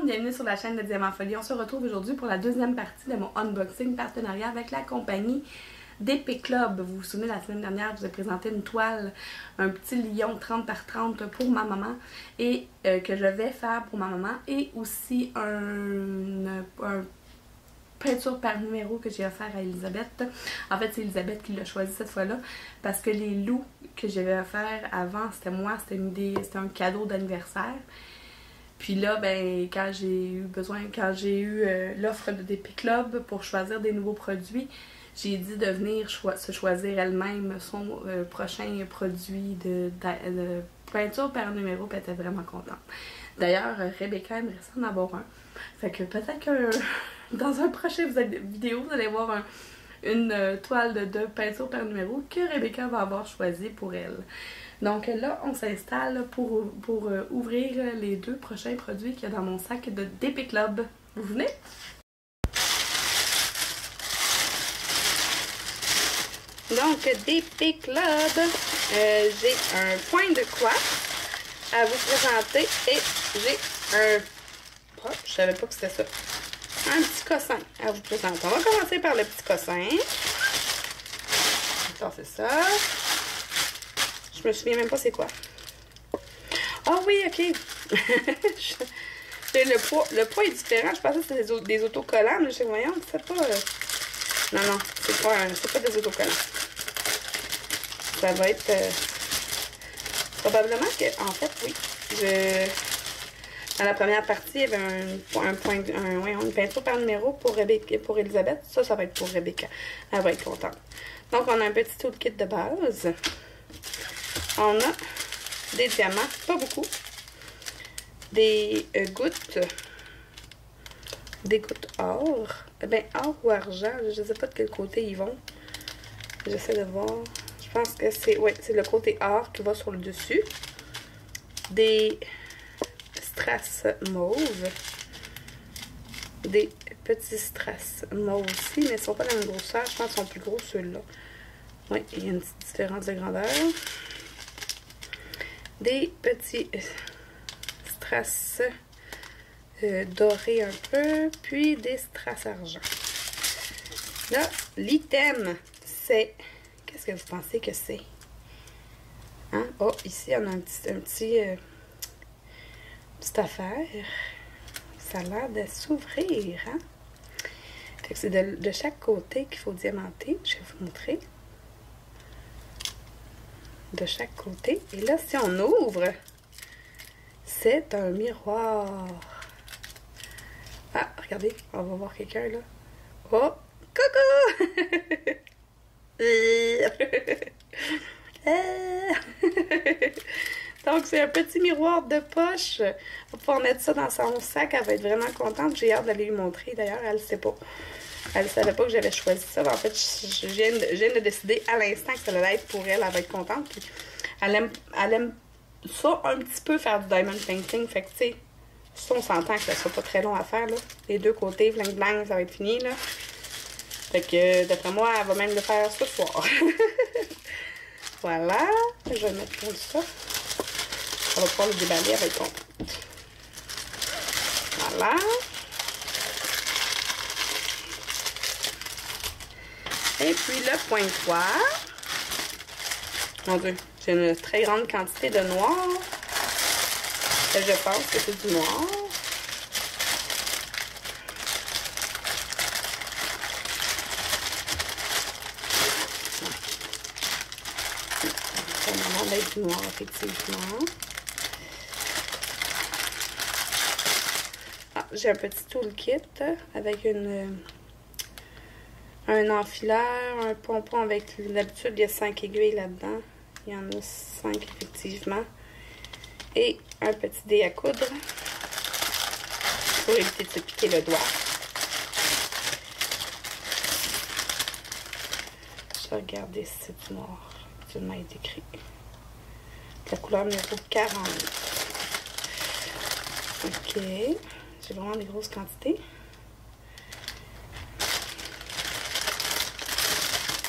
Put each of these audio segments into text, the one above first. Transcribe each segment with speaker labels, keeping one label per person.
Speaker 1: monde, bienvenue sur la chaîne de Diamant Folie. On se retrouve aujourd'hui pour la deuxième partie de mon unboxing partenariat avec la compagnie d'Epic Club. Vous vous souvenez, la semaine dernière, je vous ai présenté une toile, un petit lion 30 par 30 pour ma maman et que je vais faire pour ma maman, et aussi un peinture par numéro que j'ai offert à Elisabeth. En fait, c'est Elisabeth qui l'a choisi cette fois-là parce que les loups que j'avais offert avant, c'était moi, c'était un cadeau d'anniversaire. Puis là, ben, quand j'ai eu l'offre de Epic Club pour choisir des nouveaux produits, j'ai dit de venir se choisir elle-même son prochain produit de peinture par numéro, puis elle était vraiment contente. D'ailleurs, Rebecca aimerait ça en avoir un. Fait que peut-être que dans un prochain vidéo, vous allez voir une toile de peinture par numéro que Rebecca va avoir choisi pour elle. Donc là, on s'installe pour ouvrir les deux prochains produits qu'il y a dans mon sac d'Epic Club. Vous venez? Donc, d'Epic Club, j'ai un point de coiffe à vous présenter et j'ai un... Oh, je savais pas que c'était ça. Un petit cossin à vous présenter. On va commencer par le petit cossin. Ça, c'est ça. Je me souviens même pas c'est quoi. Ah oui, ok. Le poids est différent. Je pensais que c'était des autocollants, mais je sais, voyons, c'est pas... Non, c'est pas des autocollants. Ça va être... probablement que, en fait, oui. Dans la première partie, il y avait une peinture par numéro pour Elisabeth. Ça va être pour Rebecca. Elle va être contente. Donc, on a un petit toolkit de base. On a des diamants, pas beaucoup. Des gouttes or. Ben, or ou argent, je ne sais pas de quel côté ils vont. J'essaie de voir. Je pense que c'est le côté or qui va sur le dessus. Des strass mauve. Des petits strass mauve aussi, mais ils ne sont pas dans la même grosseur. Je pense qu'ils sont plus gros ceux-là. Oui, il y a une petite différence de grandeur. Des petits strass dorés un peu, puis des strass argent. Là, l'item, c'est... Qu'est-ce que vous pensez que c'est? Hein? Oh, ici, on a un petit petite affaire. Ça a l'air de s'ouvrir, hein? Fait que c'est de chaque côté qu'il faut diamanter. Je vais vous montrer. De chaque côté. Et là, si on ouvre, c'est un miroir. Ah, regardez, on va voir quelqu'un là. Oh, coucou! Donc, c'est un petit miroir de poche. On va pouvoir mettre ça dans son sac. Elle va être vraiment contente. J'ai hâte d'aller lui montrer. D'ailleurs, elle ne sait pas. Elle ne savait pas que j'avais choisi ça. En fait, je viens de décider à l'instant que ça allait être pour elle. Elle va être contente. Puis, elle aime ça un petit peu, faire du diamond painting. Fait que, tu sais, ça, on s'entend que ça ne sera pas très long à faire, là. Les deux côtés, bling bling, ça va être fini, là. Fait que, d'après moi, elle va même le faire ce soir. Voilà. Je vais mettre comme ça. On va pouvoir le déballer, elle va être contente. Voilà. Et puis le point de coiffe. Mon Dieu, j'ai une très grande quantité de noir. Et je pense que c'est du noir. Ça m'a l'air d'être du noir, effectivement. Ah, j'ai un petit toolkit avec un enfileur, un pompon avec... D'habitude, il y a 5 aiguilles là-dedans. Il y en a 5, effectivement. Et un petit dé à coudre pour éviter de se piquer le doigt. Je vais regarder si c'est du noir. Actuellement, il est écrit. La couleur numéro 40. Ok. J'ai vraiment des grosses quantités.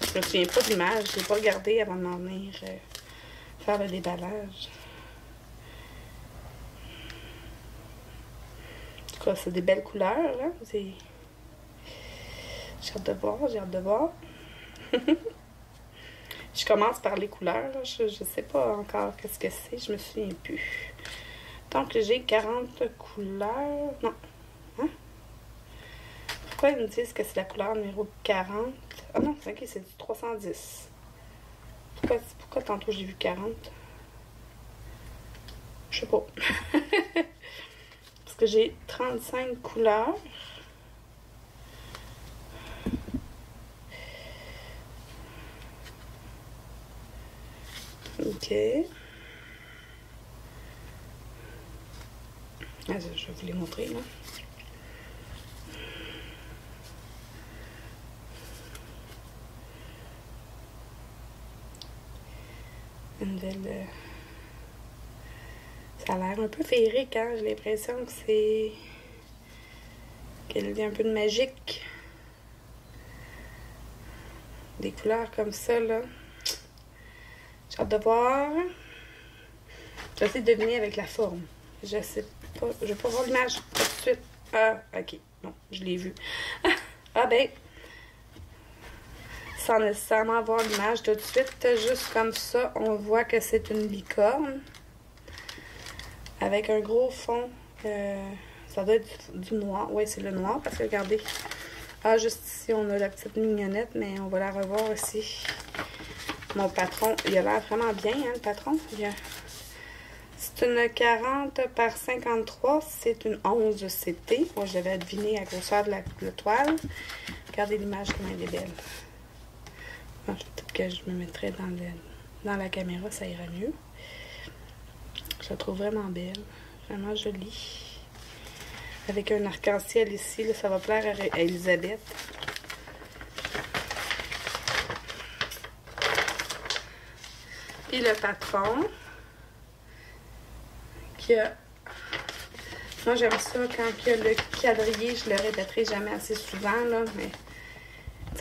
Speaker 1: Je me souviens pas de l'image. Je l'ai pas regardé avant de m'en venir faire le déballage. cas, c'est des belles couleurs, là. J'ai hâte de voir, j'ai hâte de voir. Je commence par les couleurs, là. Je sais pas encore qu'est-ce que c'est, je me souviens plus. Donc, j'ai 40 couleurs. Non. Hein? Pourquoi ils me disent que c'est la couleur numéro 40? Ah non, c'est ok, c'est du 310. Pourquoi tantôt j'ai vu 40? Je sais pas. Parce que j'ai 35 couleurs. Ok. Ah, je vais vous les montrer, là. Une belle... Ça a l'air un peu féerique, hein? J'ai l'impression que c'est... qu'il y a un peu de magique. Des couleurs comme ça, là. J'ai hâte de voir. Je vais essayer de deviner avec la forme. Je sais pas. Je vais pas voir l'image tout de suite. Ah, ok. Non, je l'ai vu. Ah ben... Sans nécessairement voir l'image tout de suite, juste comme ça, on voit que c'est une licorne. Avec un gros fond. Ça doit être du noir. Oui, c'est le noir parce que regardez. Ah, juste ici, on a la petite mignonnette, mais on va la revoir aussi. Mon patron, il a l'air vraiment bien, hein, le patron. C'est une 40 par 53. C'est une 11 CT. Moi, je l'avais deviné à la grosseur de la toile. Regardez l'image, comme elle est belle. Peut-être que je me mettrais dans la caméra, ça ira mieux. Je la trouve vraiment belle. Vraiment jolie. Avec un arc-en-ciel ici, là, ça va plaire à Elisabeth. Puis le patron. Moi, j'aime ça quand il y a le quadrillé. Je le répéterai jamais assez souvent, là, mais...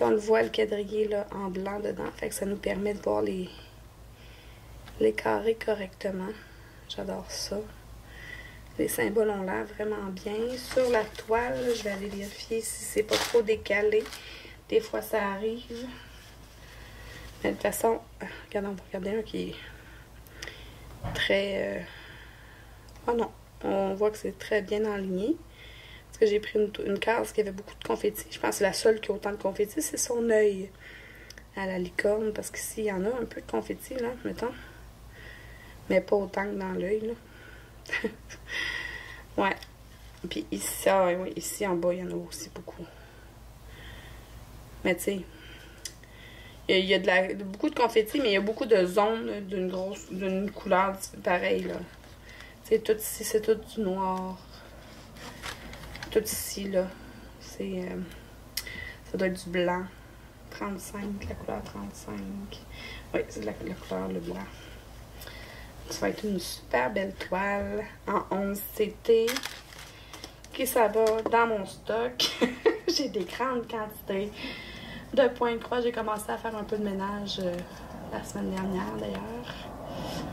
Speaker 1: on le voit, le quadrillé là, en blanc dedans. Fait que ça nous permet de voir les carrés correctement. J'adore ça. Les symboles ont l'air vraiment bien. Sur la toile, je vais aller vérifier si c'est pas trop décalé. Des fois, ça arrive. Mais de toute façon, regardez, on va regarder un qui est très... Oh non, on voit que c'est très bien enligné. Parce que j'ai pris une case qui avait beaucoup de confettis. Je pense que c'est la seule qui a autant de confettis, c'est son œil à la licorne. Parce qu'ici, il y en a un peu de confettis, là, mettons. Mais pas autant que dans l'œil, là. Ouais. Puis ici, ah, oui, ici en bas, il y en a aussi beaucoup. Mais tu sais, il y a beaucoup de confettis, mais il y a beaucoup de zones d'une couleur pareille, là. Tu sais, tout ici, c'est tout du noir. Tout ici, là, c'est... ça doit être du blanc. 35, la couleur 35. Oui, c'est de la couleur, le blanc. Ça va être une super belle toile en 11 CT. Qui ça va dans mon stock. J'ai des grandes quantités de points de croix. J'ai commencé à faire un peu de ménage la semaine dernière, d'ailleurs.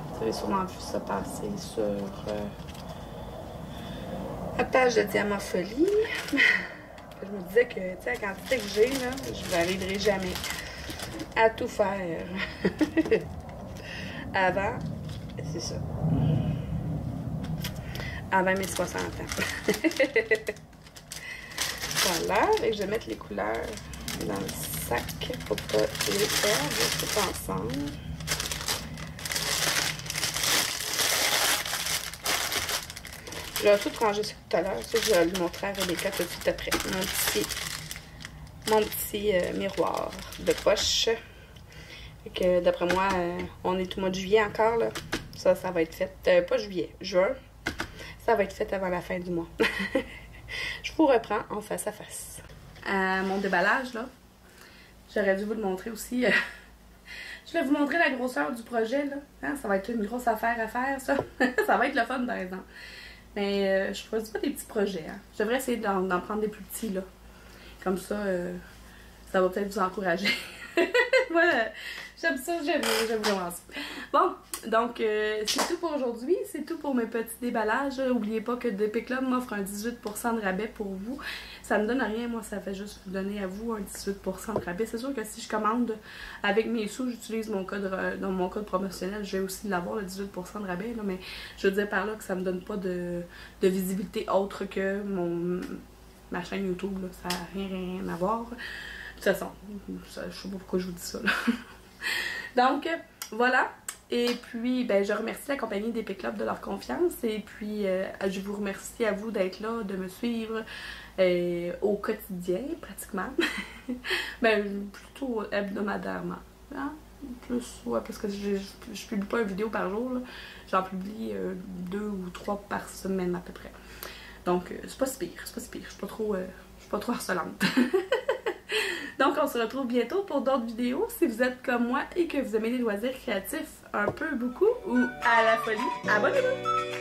Speaker 1: Vous avez sûrement vu ça passer sur... la page de Diamant Folie. Je me disais que, tu sais, la quantité que j'ai, là, je n'arriverai jamais à tout faire. Avant, c'est ça. Avant mes 60 ans. Voilà, et je vais mettre les couleurs dans le sac pour pas les perdre tout ensemble. Je vais tout ranger ça tout à l'heure. Ça, je vais le montrer à Rebecca tout de suite après. Mon petit miroir de poche. Et que d'après moi, on est au mois de juillet encore, là. Ça va être fait, pas juillet, juin. Ça va être fait avant la fin du mois. Je vous reprends en face à face. Mon déballage, là. J'aurais dû vous le montrer aussi. Je vais vous montrer la grosseur du projet, là. Hein, ça va être une grosse affaire à faire, ça. Ça va être le fun, par exemple. Mais je choisis pas des petits projets. Hein. Je devrais essayer d'en prendre des plus petits, là. Comme ça, ça va peut-être vous encourager. Moi, j'aime ça, j'aime vraiment ça. Bon, donc c'est tout pour aujourd'hui. C'est tout pour mes petits déballages. N'oubliez pas que DP Club m'offre un 18% de rabais pour vous. Ça me donne rien, moi, ça fait juste vous donner à vous un 18% de rabais. C'est sûr que si je commande avec mes sous, j'utilise mon code dans mon code promotionnel, je vais aussi l'avoir, le 18% de rabais. Là, mais je veux dire par là que ça me donne pas de visibilité autre que ma chaîne YouTube. Là. Ça n'a rien à voir. De toute façon, je sais pas pourquoi je vous dis ça. Là. Donc, voilà. Et puis, ben, je remercie la compagnie DP Club de leur confiance. Et puis, je vous remercie à vous d'être là, de me suivre au quotidien, pratiquement. Ben, plutôt hebdomadairement. Hein? Plus, ouais, parce que je publie pas une vidéo par jour. J'en publie 2 ou 3 par semaine à peu près. Donc, c'est pas si pire, c'est pas si pire. Je suis pas trop harcelante. Donc, on se retrouve bientôt pour d'autres vidéos. Si vous êtes comme moi et que vous aimez les loisirs créatifs un peu, beaucoup ou à la folie, abonnez-vous!